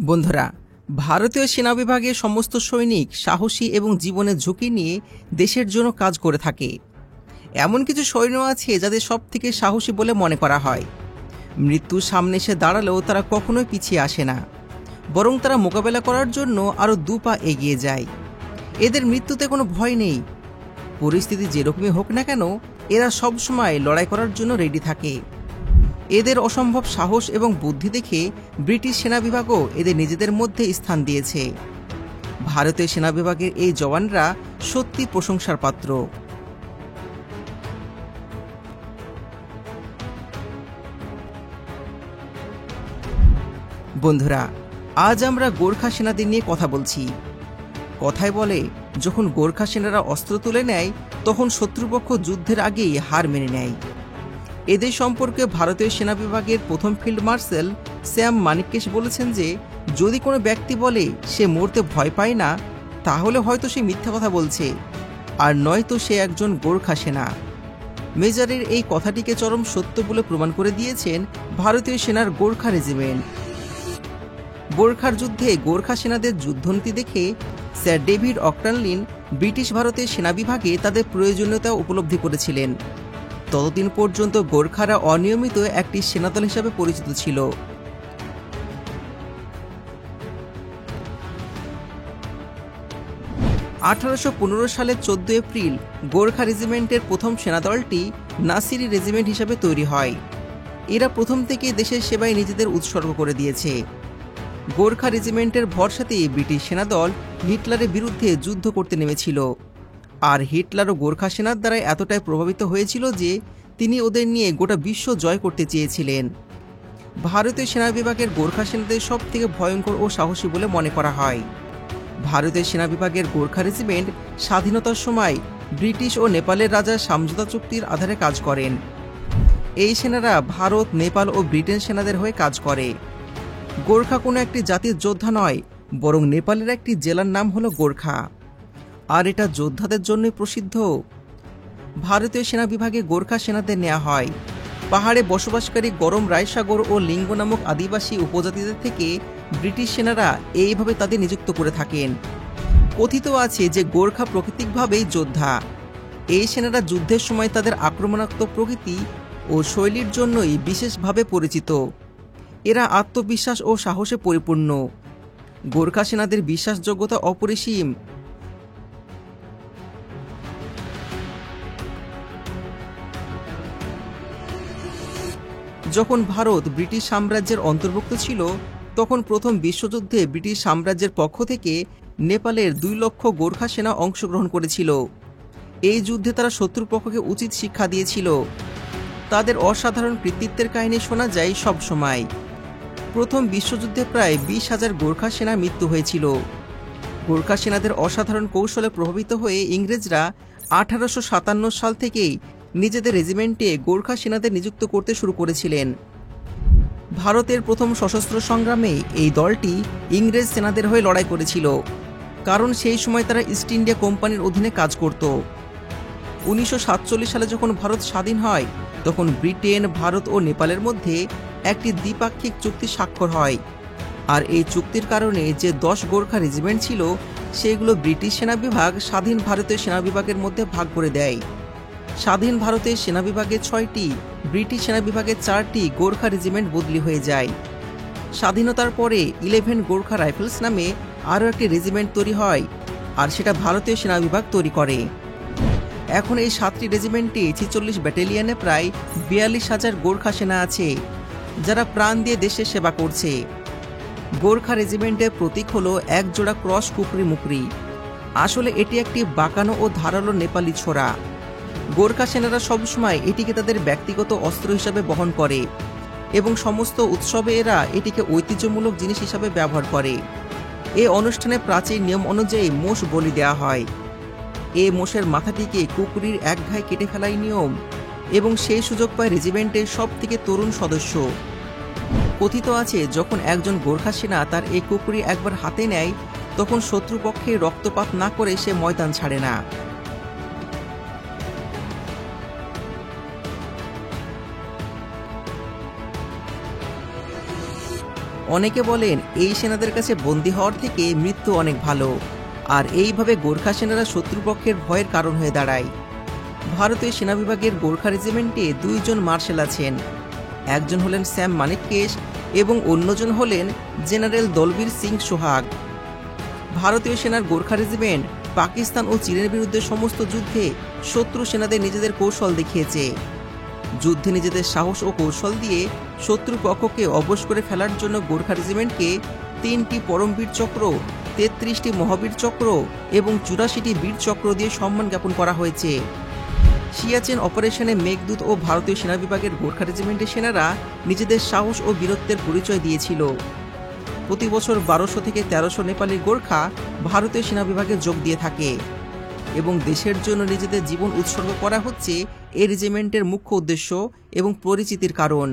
বন্ধুরা, ভারতীয় সেনা বিভাগের সমস্ত সৈনিক সাহসী এবং জীবনের ঝুঁকি নিয়ে দেশের জন্য কাজ করে থাকে। এমন কিছু সৈন্য আছে যাদের সব থেকে সাহসী বলে মনে করা হয়। মৃত্যুর সামনে এসে দাঁড়ালেও তারা কখনোই পিছিয়ে আসে না, বরং তারা মোকাবেলা করার জন্য আরও 2 পা এগিয়ে যায়। এদের মৃত্যুতে কোনো ভয় নেই। পরিস্থিতি যেরকমই হোক না কেন, এরা সবসময় লড়াই করার জন্য রেডি থাকে। এদের অসম্ভব সাহস এবং বুদ্ধি দেখে ব্রিটিশ সেনা বিভাগও এদের নিজেদের মধ্যে স্থান দিয়েছে। ভারতীয় সেনা বিভাগের এই জওয়ানরা সত্যি প্রশংসার পাত্র। বন্ধুরা, আজ আমরা গোর্খা সেনাদের নিয়ে কথা বলছি। কথায় বলে, যখন গোর্খা সেনারা অস্ত্র তুলে নেয় তখন শত্রুপক্ষ যুদ্ধের আগেই হার মেনে নেয়। এদের সম্পর্কে ভারতীয় সেনা বিভাগের প্রথম ফিল্ড মার্শাল স্যাম মানেকশ বলেছেন যে, যদি কোনো ব্যক্তি বলে সে মরতে ভয় পায় না, তাহলে হয়তো সে মিথ্যা কথা বলছে, আর নয়তো সে একজন গোর্খা সেনা। মেজরের এই কথাটিকে চরম সত্য বলে প্রমাণ করে দিয়েছেন ভারতীয় সেনার গোর্খা রেজিমেন্ট। গোর্খার যুদ্ধে গোর্খা সেনাদের যুদ্ধনীতি দেখে স্যার ডেভিড অকটানলিন ব্রিটিশ ভারতের সেনা বিভাগে তাদের প্রয়োজনীয়তা উপলব্ধি করেছিলেন। ততদিন পর্যন্ত গোর্খারা অনিয়মিত একটি সেনাদল হিসাবে পরিচিত ছিল। সালের 14 এপ্রিল গোর্খা রেজিমেন্টের প্রথম সেনাদলটি নাসিরি রেজিমেন্ট হিসাবে তৈরি হয়। এরা প্রথম থেকে দেশের সেবায় নিজেদের উৎসর্গ করে দিয়েছে। গোর্খা রেজিমেন্টের ভরসাতেই ব্রিটিশ সেনাদল হিটলারের বিরুদ্ধে যুদ্ধ করতে নেমেছিল, আর হিটলারও গোর্খা সেনার দ্বারা এতটাই প্রভাবিত হয়েছিল যে তিনি ওদের নিয়ে গোটা বিশ্ব জয় করতে চেয়েছিলেন। ভারতীয় সেনা বিভাগের গোর্খা সেনাদের সব থেকে ভয়ঙ্কর ও সাহসী বলে মনে করা হয়। ভারতীয় সেনা বিভাগের গোর্খা রেজিমেন্ট স্বাধীনতার সময় ব্রিটিশ ও নেপালের রাজার সমঝোতা চুক্তির আধারে কাজ করেন। এই সেনারা ভারত, নেপাল ও ব্রিটেন সেনাদের হয়ে কাজ করে। গোর্খা কোনো একটি জাতির যোদ্ধা নয়, বরং নেপালের একটি জেলার নাম হলো গোর্খা, আর এটা যোদ্ধাদের জন্যই প্রসিদ্ধ। ভারতীয় সেনা বিভাগে গোর্খা সেনাদের নেওয়া হয় পাহাড়ে বসবাসকারী গরম রায়সাগর ও লিঙ্গ নামক আদিবাসী উপজাতিদের থেকে। ব্রিটিশ সেনারা এইভাবে তাদের নিযুক্ত করে থাকেন। কথিত আছে যে গোর্খা প্রাকৃতিকভাবেই যোদ্ধা। এই সেনারা যুদ্ধের সময় তাদের আক্রমণাত্মক প্রকৃতি ও শৈলীর জন্যই বিশেষভাবে পরিচিত। এরা আত্মবিশ্বাস ও সাহসে পরিপূর্ণ। গোর্খা সেনাদের বিশ্বাসযোগ্যতা অপরিসীম। যখন ভারত ব্রিটিশ সাম্রাজ্যের অন্তর্ভুক্ত ছিল, তখন প্রথম বিশ্বযুদ্ধে ব্রিটিশ সাম্রাজ্যের পক্ষ থেকে নেপালের 2 লক্ষ গোর্খা সেনা অংশগ্রহণ করেছিল। এই যুদ্ধে তারা শত্রুপক্ষকে উচিত শিক্ষা দিয়েছিল। তাদের অসাধারণ কৃতিত্বের কাহিনী শোনা যায় সব সময়। প্রথম বিশ্বযুদ্ধে প্রায় 20,000 গোর্খা সেনার মৃত্যু হয়েছিল। গোর্খা সেনাদের অসাধারণ কৌশলে প্রভাবিত হয়ে ইংরেজরা 1857 সাল থেকেই নিজেদের রেজিমেন্টে গোর্খা সেনাদের নিযুক্ত করতে শুরু করেছিলেন। ভারতের প্রথম সশস্ত্র সংগ্রামে এই দলটি ইংরেজ সেনাদের হয়ে লড়াই করেছিল, কারণ সেই সময় তারা ইস্ট ইন্ডিয়া কোম্পানির অধীনে কাজ করত। 1947 সালে যখন ভারত স্বাধীন হয়, তখন ব্রিটেন, ভারত ও নেপালের মধ্যে একটি দ্বিপাক্ষিক চুক্তি স্বাক্ষর হয়। আর এই চুক্তির কারণে যে 10 গোর্খা রেজিমেন্ট ছিল, সেগুলো ব্রিটিশ সেনা বিভাগ স্বাধীন ভারতীয় সেনা বিভাগের মধ্যে ভাগ করে দেয়। স্বাধীন ভারতের সেনা বিভাগে 6টি, ব্রিটিশ সেনা বিভাগে 4টি গোর্খা রেজিমেন্ট বদলি হয়ে যায়। স্বাধীনতার পরে 11 গোর্খা রাইফেলস নামে আরও একটি রেজিমেন্ট তৈরি হয়, আর সেটা ভারতীয় সেনা বিভাগ তৈরি করে। এখন এই 7টি রেজিমেন্টে 46 ব্যাটালিয়নে প্রায় 42,000 গোর্খা সেনা আছে, যারা প্রাণ দিয়ে দেশের সেবা করছে। গোর্খা রেজিমেন্টের প্রতীক হলো এক জোড়া ক্রস কুকরি মুকরি। আসলে এটি একটি বাঁকানো ও ধারালো নেপালি ছোরা। গোর্খা সেনারা সবসময় এটিকে তাদের ব্যক্তিগত অস্ত্র হিসাবে বহন করে এবং সমস্ত উৎসবে এরা এটিকে ঐতিহ্যমূলক জিনিস হিসাবে ব্যবহার করে। এই অনুষ্ঠানে প্রাচীন নিয়ম অনুযায়ী মোষ বলি দেওয়া হয়। এই মোষের মাথাটিকে কুকুরির এক ঘায়ে কেটে ফেলাই নিয়ম, এবং সেই সুযোগ পায় রেজিমেন্টের সব থেকে তরুণ সদস্য। কথিত আছে, যখন একজন গোর্খা সেনা তার এই কুকুরি একবার হাতে নেয়, তখন শত্রুপক্ষে রক্তপাত না করে সে ময়দান ছাড়ে না। অনেকে বলেন এই সেনাদের কাছে বন্দী হওয়ার থেকে মৃত্যু অনেক ভালো, আর এইভাবে গোর্খা সেনারা শত্রুপক্ষের ভয়ের কারণ হয়ে দাঁড়ায়। ভারতীয় সেনা বিভাগের গোর্খা রেজিমেন্টে 2 জন মার্শাল আছেন। একজন হলেন স্যাম মানেককেশ এবং অন্যজন হলেন জেনারেল দলবীর সিং সোহাগ। ভারতীয় সেনার গোর্খা রেজিমেন্ট পাকিস্তান ও চীনের বিরুদ্ধে সমস্ত যুদ্ধে শত্রু সেনাদের নিজেদের কৌশল দেখিয়েছে। যুদ্ধে নিজেদের সাহস ও কৌশল দিয়ে শত্রুপক্ষকে অবশ করে ফেলার জন্য গোর্খা রেজিমেন্টকে 3টি পরমবীর চক্র, 33টি মহাবীর চক্র এবং 84টি বীর চক্র দিয়ে সম্মান জ্ঞাপন করা হয়েছে। সিয়াচেন অপারেশনে মেঘদূত ও ভারতীয় সেনা বিভাগের গোর্খা রেজিমেন্টের সেনারা নিজেদের সাহস ও বীরত্বের পরিচয় দিয়েছিল। প্রতি বছর 1200 থেকে 1300 নেপালি গোর্খা ভারতীয় সেনা বিভাগে যোগ দিয়ে থাকে এবং দেশের জন্য নিজেদের জীবন উৎসর্গ করা হচ্ছে এই রেজিমেন্টের মুখ্য উদ্দেশ্য এবং পরিচিতির কারণ।